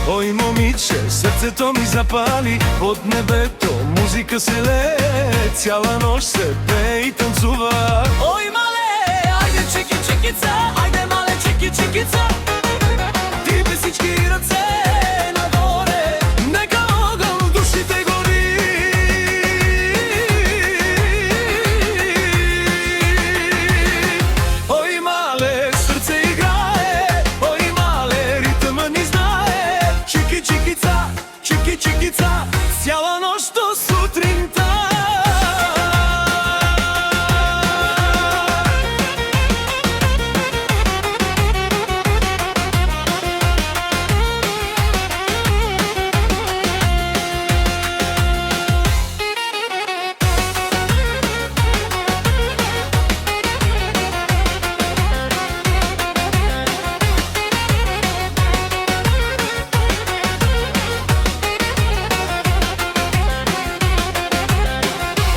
Ой, момиче, сърцето ми запали. Под небето музика се лее, цяла нощ се пее и танцува. Ой, мале, айде чики чикица, айде мале чики чикица. Ти без всички ръце нагоре, Нека огън в душите гори. Ой, мале, сърце играе, ой, мале, ритъма ни знае. Чики чикица, чики чикица, цяла нощ до сутринта.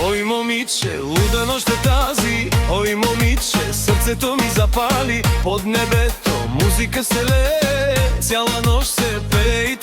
Ой, момиче, луда нощ е тази. Ой, момиче, сърцето ми запали. Под небето музика се лее, цяла нощ се пее и